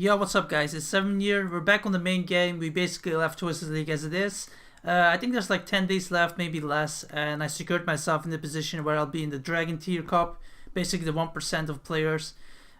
Yo, what's up guys, it's 7 here, we're back on the main game. We basically left Twisted League as it is. I think there's like 10 days left, maybe less, and I secured myself in the position where I'll be in the Dragon Tier Cup, basically the 1% of players.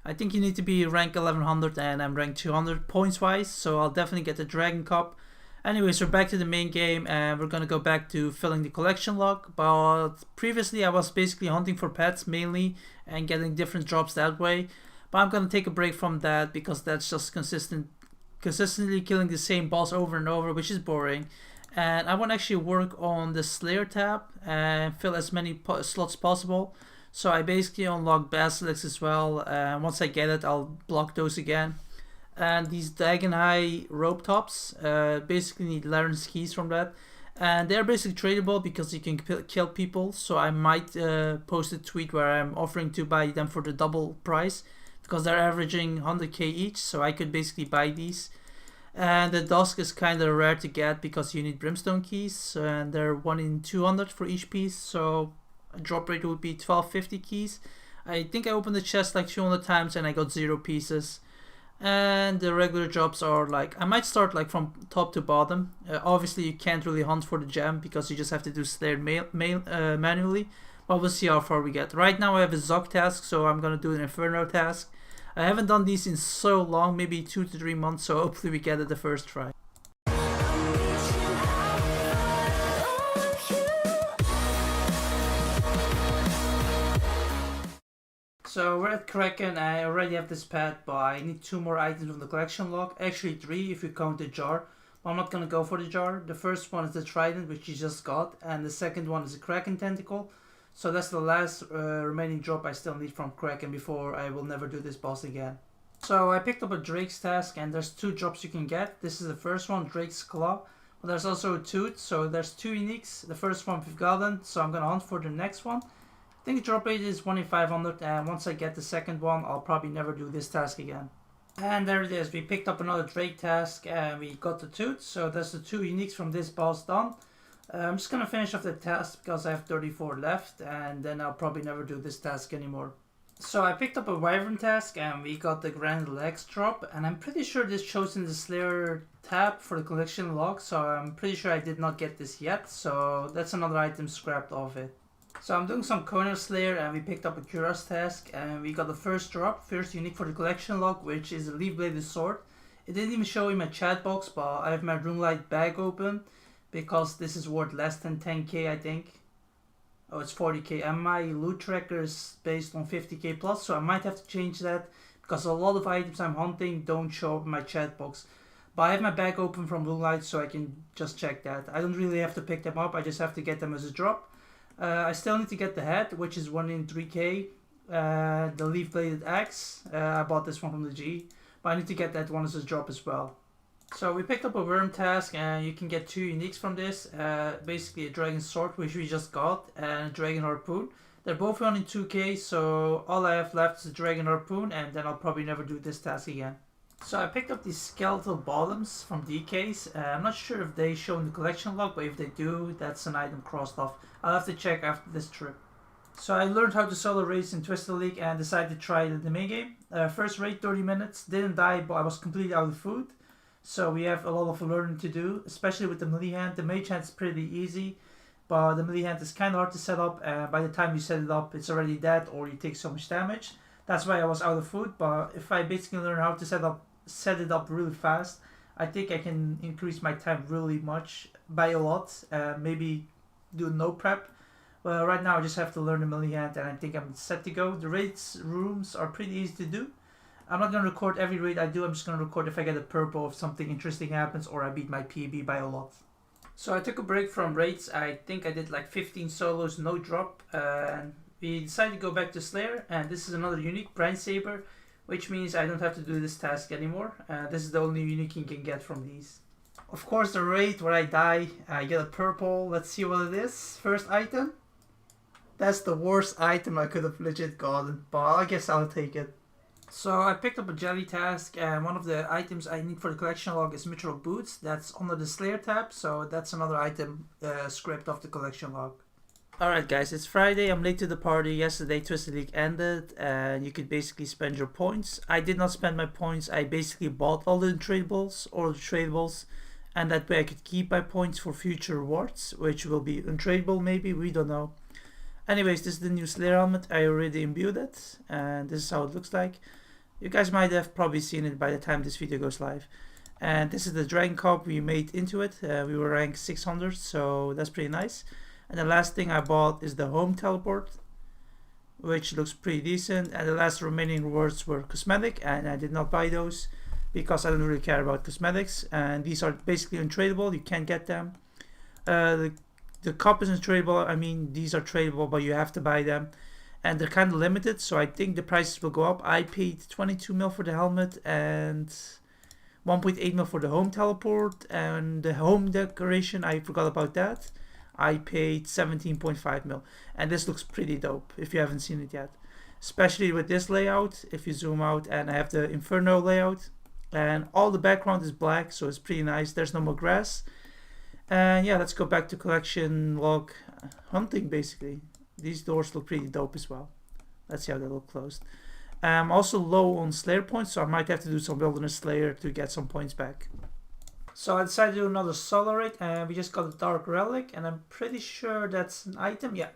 I think you need to be rank 1100 and I'm rank 200 points wise, so I'll definitely get the Dragon Cup. Anyways, we're back to the main game and we're gonna go back to filling the collection log, but previously I was basically hunting for pets mainly and getting different drops that way. But I'm gonna take a break from that because that's just consistently killing the same boss over and over, which is boring. And I want to actually work on the Slayer tab and fill as many slots possible. So I basically unlock Basilisk as well, and once I get it I'll block those again. And these Dagon High rope tops basically need Laren's keys from that. And they're basically tradable because you can kill people, so I might post a tweet where I'm offering to buy them for the double price, because they're averaging 100k each, so I could basically buy these. And the Dusk is kind of rare to get because you need Brimstone keys, and they're 1 in 200 for each piece, so a drop rate would be 1250 keys. I think I opened the chest like 200 times and I got 0 pieces. And the regular drops are like, I might start like from top to bottom. Obviously you can't really hunt for the gem because you just have to do Slayer manually. But we'll see how far we get. Right now I have a Zog task, so I'm gonna do an Inferno task. I haven't done these in so long, maybe 2 to 3 months, so hopefully we get it the first try. So we're at Kraken. I already have this pet, but I need 2 more items from the collection log. Actually 3 if you count the jar. But I'm not gonna go for the jar. The first one is the Trident, which you just got, and the second one is a Kraken Tentacle. So that's the last remaining drop I still need from Kraken before I will never do this boss again. So I picked up a Drake's task and there's 2 drops you can get. This is the first one, Drake's Claw. But there's also a Tooth, so there's 2 uniques. The first one we've gotten, so I'm gonna hunt for the next one. I think the drop rate is 1 in 500, and once I get the second one I'll probably never do this task again. And there it is, we picked up another Drake task and we got the Tooth, so that's the 2 uniques from this boss done. I'm just gonna finish off the task because I have 34 left, and then I'll probably never do this task anymore. So I picked up a Wyvern task and we got the Grand Legs drop, and I'm pretty sure this shows in the Slayer tab for the collection log, so I'm pretty sure I did not get this yet, so that's another item scrapped off it. So I'm doing some Corner Slayer and we picked up a Curious task and we got the first drop, first unique for the collection log, which is a Leaf Bladed Sword. It didn't even show in my chat box, but I have my Runelight bag open because this is worth less than 10k I think. Oh, it's 40k, and my loot tracker is based on 50k plus, so I might have to change that because a lot of items I'm hunting don't show up in my chat box. But I have my bag open from Runelight, so I can just check that. I don't really have to pick them up, I just have to get them as a drop. I still need to get the head, which is 1 in 3k. The Leaf Bladed Axe, I bought this one from the G, but I need to get that one as a drop as well. So we picked up a Worm task and you can get 2 uniques from this, basically a Dragon Sword, which we just got, and a Dragon Harpoon. They're both 1 in 2k, so all I have left is a Dragon Harpoon, and then I'll probably never do this task again. So I picked up these Skeletal Bottoms from DKs. I'm not sure if they show in the collection log, but if they do, that's an item crossed off. I'll have to check after this trip. So I learned how to solo raids in Twisted League and decided to try it in the main game. First raid 30 minutes, didn't die, but I was completely out of food. So we have a lot of learning to do, especially with the melee hand. The mage hand is pretty easy, but the melee hand is kind of hard to set up, and by the time you set it up it's already dead or you take so much damage. That's why I was out of food, but if I basically learn how to set it up really fast, I think I can increase my time really much, by a lot, maybe do no prep. Well, right now I just have to learn the melee hand and I think I'm set to go. The raids rooms are pretty easy to do. I'm not going to record every raid I do, I'm just going to record if I get a purple, if something interesting happens, or I beat my PB by a lot. So I took a break from raids. I think I did like 15 solos, no drop, and we decided to go back to Slayer, and this is another unique, Brine Saber, which means I don't have to do this task anymore. This is the only unique you can get from these. Of course, the raid where I die, I get a purple. Let's see what it is. First item. That's the worst item I could have legit gotten, but I guess I'll take it. So I picked up a Jelly task, and one of the items I need for the collection log is Mithril Boots. That's under the Slayer tab, so that's another item scraped off the collection log. Alright guys, it's Friday, I'm late to the party. Yesterday Twisted League ended and you could basically spend your points. I did not spend my points, I basically bought all the tradables, and that way I could keep my points for future rewards, which will be untradeable maybe, we don't know. Anyways, this is the new Slayer helmet, I already imbued it, and this is how it looks like. You guys might have probably seen it by the time this video goes live. And this is the Dragon Cup we made into it, we were ranked 600, so that's pretty nice. And the last thing I bought is the home teleport, which looks pretty decent. And the last remaining rewards were cosmetic, and I did not buy those because I don't really care about cosmetics. And these are basically untradeable, you can't get them. The cup isn't tradable, I mean these are tradable, but you have to buy them. And they're kind of limited, so I think the prices will go up. I paid 22 mil for the helmet and 1.8 mil for the home teleport, and the home decoration, I forgot about that. I paid 17.5 mil, and this looks pretty dope if you haven't seen it yet, especially with this layout. If you zoom out, and I have the Inferno layout, and all the background is black, so it's pretty nice. There's no more grass. And yeah, let's go back to collection log hunting. Basically, these doors look pretty dope as well. Let's see how they look closed. I'm also low on Slayer points, so I might have to do some Wilderness Slayer to get some points back. So I decided to do another solar raid, and we just got a dark relic, and I'm pretty sure that's an item. Yeah,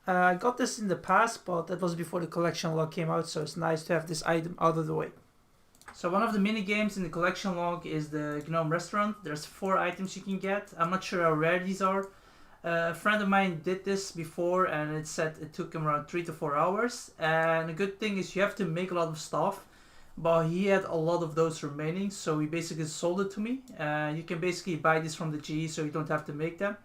I got this in the past, but that was before the collection log came out, so it's nice to have this item out of the way. So one of the mini games in the collection log is the Gnome Restaurant. There's 4 items you can get. I'm not sure how rare these are. A friend of mine did this before, and it said it took him around 3 to 4 hours. And the good thing is you have to make a lot of stuff. But he had a lot of those remaining, so he basically sold it to me. You can basically buy this from the GE, so you don't have to make them.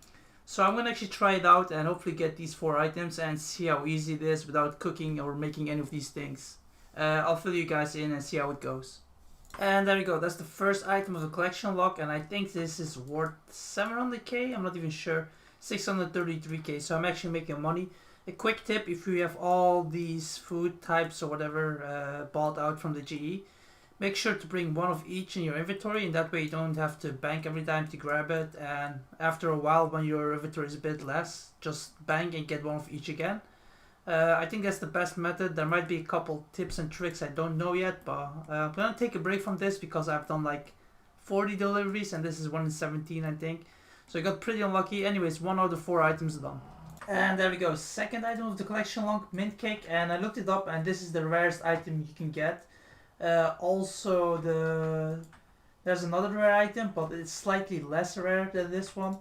So I'm gonna actually try it out and hopefully get these 4 items and see how easy it is without cooking or making any of these things. I'll fill you guys in and see how it goes. And there we go, that's the first item of the collection log, and I think this is worth 700k, I'm not even sure, 633k, so I'm actually making money. A quick tip, if you have all these food types or whatever bought out from the GE, make sure to bring one of each in your inventory, and that way you don't have to bank every time to grab it, and after a while when your inventory is a bit less, just bank and get one of each again. I think that's the best method. There might be a couple tips and tricks I don't know yet, but I'm gonna take a break from this because I've done like 40 deliveries and this is 1 in 17 I think. So I got pretty unlucky. Anyways, 1 out of 4 items done. And there we go, second item of the collection log, mint cake, and I looked it up and this is the rarest item you can get. There's another rare item, but it's slightly less rare than this one.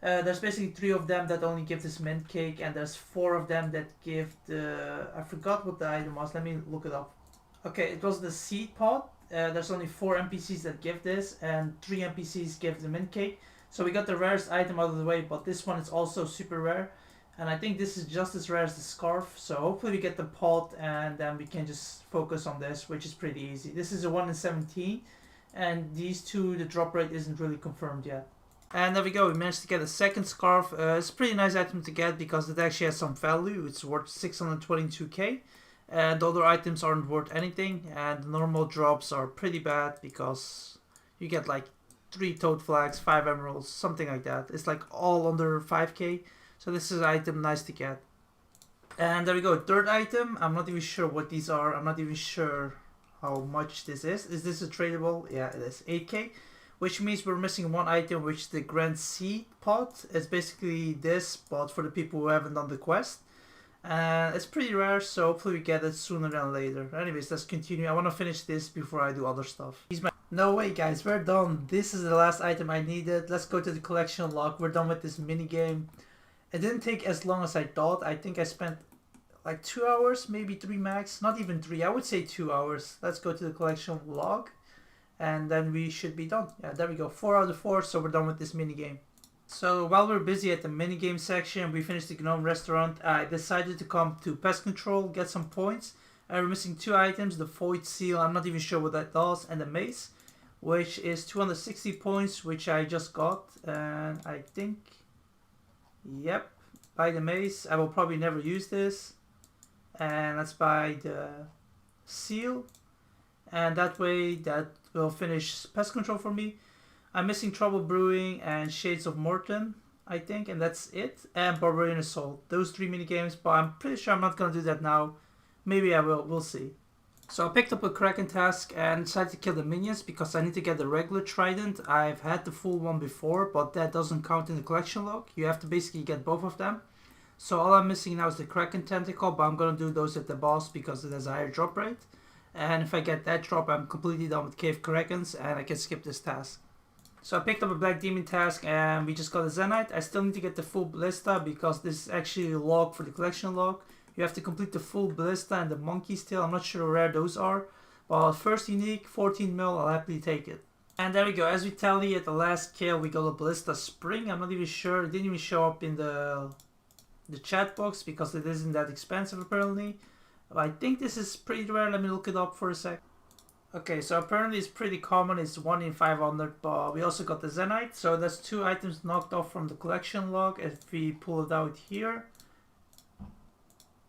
There's basically 3 of them that only give this mint cake, and there's 4 of them that give the... I forgot what the item was, let me look it up. Okay, it was the seed pot. There's only 4 NPCs that give this, and 3 NPCs give the mint cake. So we got the rarest item out of the way, but this one is also super rare. And I think this is just as rare as the scarf, so hopefully we get the pot and then we can just focus on this, which is pretty easy. This is a 1 in 17, and these 2, the drop rate isn't really confirmed yet. And there we go, we managed to get a second scarf. It's a pretty nice item to get because it actually has some value. It's worth 622k, and the other items aren't worth anything, and the normal drops are pretty bad because you get like 3 toad flags, 5 emeralds, something like that. It's like all under 5k. So this is an item nice to get. And there we go, third item. I'm not even sure what these are. I'm not even sure how much this is. Is this a tradable? Yeah, it is 8k. Which means we're missing 1 item, which is the Grand Seed pot. It's basically this, but for the people who haven't done the quest. And it's pretty rare, so hopefully we get it sooner than later. Anyways, let's continue. I want to finish this before I do other stuff. No way guys, we're done. This is the last item I needed. Let's go to the collection log. We're done with this mini game. It didn't take as long as I thought. I think I spent like 2 hours, maybe 3 max. Not even 3, I would say 2 hours. Let's go to the collection log and then we should be done. Yeah, there we go, 4 out of 4, so we're done with this mini game. So while we're busy at the mini game section, we finished the Gnome Restaurant. I decided to come to Pest Control, get some points. We're missing 2 items, the Void Seal, I'm not even sure what that does, and the Mace, which is 260 points, which I just got, and I think... Yep, buy the mace. I will probably never use this. And let's buy the seal. And that way that will finish pest control for me. I'm missing Trouble Brewing and Shades of Morton. I think, and that's it. And Barbarian Assault. Those 3 minigames, but I'm pretty sure I'm not gonna do that now. Maybe I will, we'll see. So I picked up a Kraken task and decided to kill the minions because I need to get the regular trident. I've had the full one before, but that doesn't count in the collection log. You have to basically get both of them. So all I'm missing now is the Kraken tentacle, but I'm gonna do those at the boss because it has a higher drop rate. And if I get that drop, I'm completely done with Cave Krakens and I can skip this task. So I picked up a Black Demon task and we just got a Zenite. I still need to get the full Ballista because this is actually a log for the collection log. You have to complete the full Ballista and the Monkey's Tail. I'm not sure where those are. But first unique, 14 mil, I'll happily take it. And there we go. As we tally at the last kill, we got a Ballista Spring. I'm not even sure. It didn't even show up in the chat box because it isn't that expensive apparently. I think this is pretty rare. Let me look it up for a sec. Okay, so apparently it's pretty common. It's 1 in 500, but we also got the Zenite. So that's 2 items knocked off from the collection log if we pull it out here.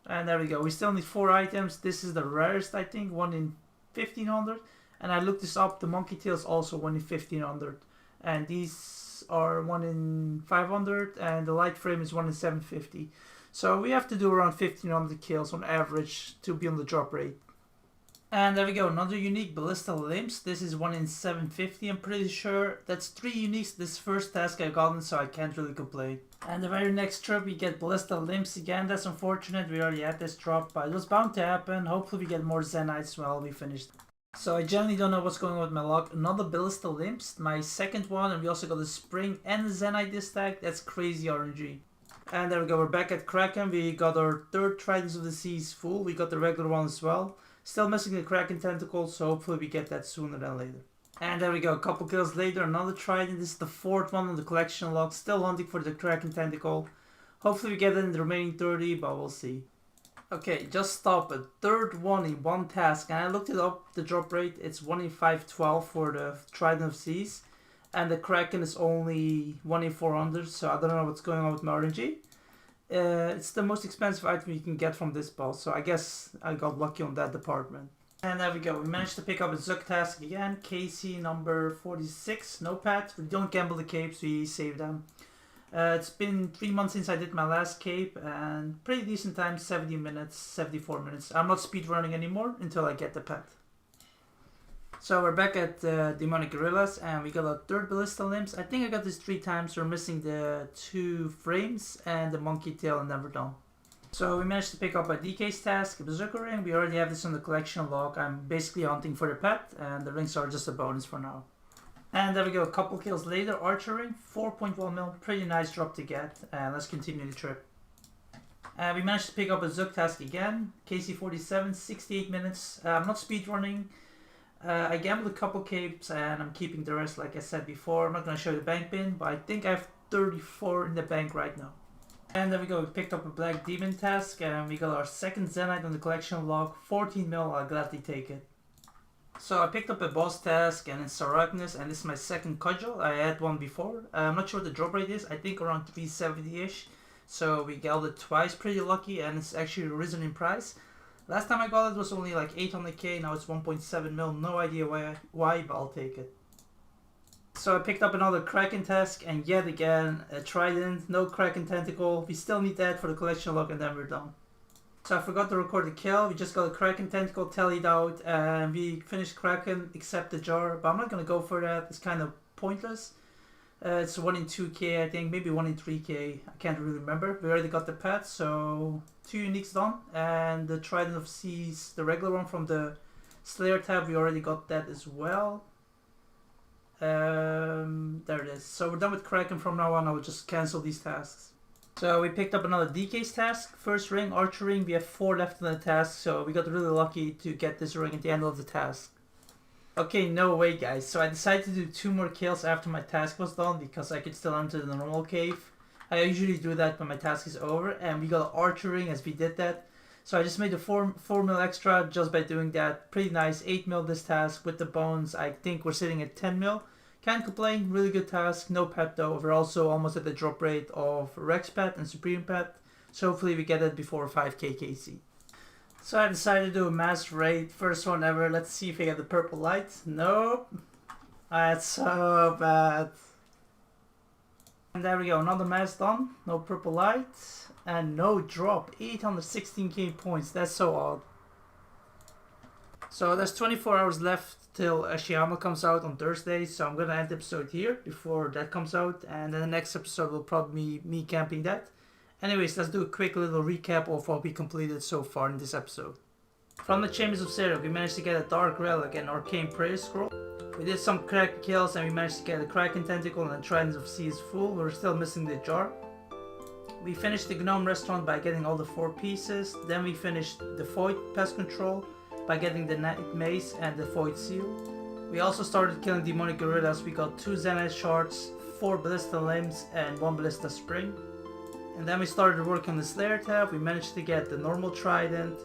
And there we go. We still need 4 items. This is the rarest, I think, 1 in 1500. And I looked this up. The Monkey Tail is also 1 in 1500. And these are 1 in 500. And the Light Frame is 1 in 750. So we have to do around 1500 kills on average to be on the drop rate. And there we go, another unique Ballista Limbs. This is 1 in 750, I'm pretty sure. That's 3 uniques this first task I gotten, so I can't really complain. And the very next trip we get Ballista Limbs again. That's unfortunate, we already had this drop, but it was bound to happen. Hopefully we get more Zenites while we finish. So I generally don't know what's going on with my luck. Another Ballista Limbs, my second one, and we also got a Spring and a Zenite this tag. That's crazy RNG. And there we go, we're back at Kraken. We got our 3rd Tridents of the Seas full. We got the regular one as well. Still missing the Kraken tentacle, so hopefully we get that sooner than later. And there we go, a couple kills later, another Trident. This is the 4th one on the collection log. Still hunting for the Kraken tentacle. Hopefully we get it in the remaining 30, but we'll see. Okay, just stop a 3rd one in 1 task. And I looked it up, the drop rate. It's 1 in 512 for the Trident of Seas. And the Kraken is only 1 in 400, so I don't know what's going on with my RNG. It's the most expensive item you can get from this boss, so I guess I got lucky on that department. And there we go, we managed to pick up a Zook task again, KC number 46, no pet. We don't gamble the capes, we save them. It's been 3 months since I did my last cape, and pretty decent time, 70 minutes, 74 minutes. I'm not speedrunning anymore until I get the pet. So we're back at Demonic Gorillas and we got a 3rd Ballista Limbs. I think I got this 3 times. We're missing the 2 frames and the Monkey Tail and never done. So we managed to pick up a DK's task, a Berserker Ring. We already have this on the collection log. I'm basically hunting for the pet and the rings are just a bonus for now. And there we go, a couple kills later. Archer Ring, 4.1 mil, pretty nice drop to get. And let's continue the trip. We managed to pick up a Zook task again, KC47, 68 minutes. I'm not speedrunning. I gambled a couple capes and I'm keeping the rest like I said before. I'm not going to show you the bank pin, but I think I have 34 in the bank right now. And there we go, we picked up a Black Demon task and we got our 2nd Zenite on the collection log. 14 mil, I'll gladly take it. So I picked up a boss task and it's Saragnis and this is my 2nd cudgel. I had one before. I'm not sure what the drop rate is, I think around 370-ish. So we got it twice, pretty lucky, and it's actually risen in price. Last time I got it was only like 800k, now it's 1.7 mil, no idea why, but I'll take it. So I picked up another Kraken task, and yet again, a Trident, no Kraken tentacle. We still need that for the collection log and then we're done. So I forgot to record the kill, we just got a Kraken tentacle tallied out, and we finished Kraken except the jar, but I'm not gonna go for that, it's kind of pointless. It's 1 in 2k I think, maybe 1 in 3k, I can't really remember. We already got the pet, so 2 uniques done. And the Trident of Seas, the regular one from the Slayer tab, we already got that as well. There it is. So we're done with Kraken from now on, I will just cancel these tasks. So we picked up another DK's task, 1st ring, Archer Ring, we have 4 left in the task, so we got really lucky to get this ring at the end of the task. Okay, no way guys, so I decided to do 2 more kills after my task was done because I could still enter the normal cave. I usually do that when my task is over, and we got an Archer Ring as we did that. So I just made a 4 mil extra just by doing that. Pretty nice, 8 mil this task with the bones. I think we're sitting at 10 mil. Can't complain, really good task, no pet though. We're also almost at the drop rate of Rex Pet and Supreme Pet. So hopefully we get it before 5k KC. So I decided to do a mass raid, 1st one ever. Let's see if I get the purple light. Nope. That's so bad. And there we go, another mask done. No purple light. And no drop. 816k points. That's so odd. So there's 24 hours left till Ashihama comes out on Thursday. So I'm gonna end the episode here before that comes out. And then the next episode will probably be me camping that. Anyways, let's do a quick little recap of what we completed so far in this episode. From the Chambers of Zero, we managed to get a Dark Relic and Arcane Prayer Scroll. We did some Kraken kills and we managed to get a Kraken Tentacle and a Trident of Seas Full. We're still missing the jar. We finished the Gnome Restaurant by getting all the 4 pieces. Then we finished the Void Pest Control by getting the Night Mace and the Void Seal. We also started killing demonic gorillas. We got 2 Zenith Shards, 4 Ballista Limbs and 1 Ballista Spring. And then we started working on the Slayer tab. We managed to get the normal Trident,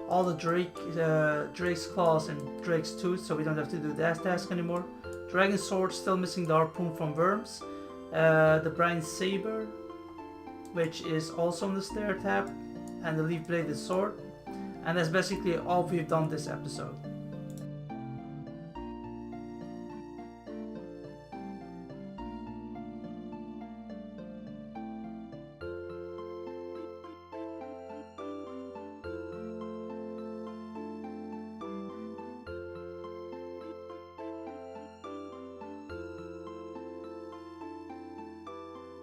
all the Drake's Claws and Drake's Tooth, so we don't have to do that task anymore. Dragon Sword, still missing the Harpoon from Worms. The Brian Saber, which is also on the Slayer tab, and the Leaf Bladed Sword. And that's basically all we've done this episode.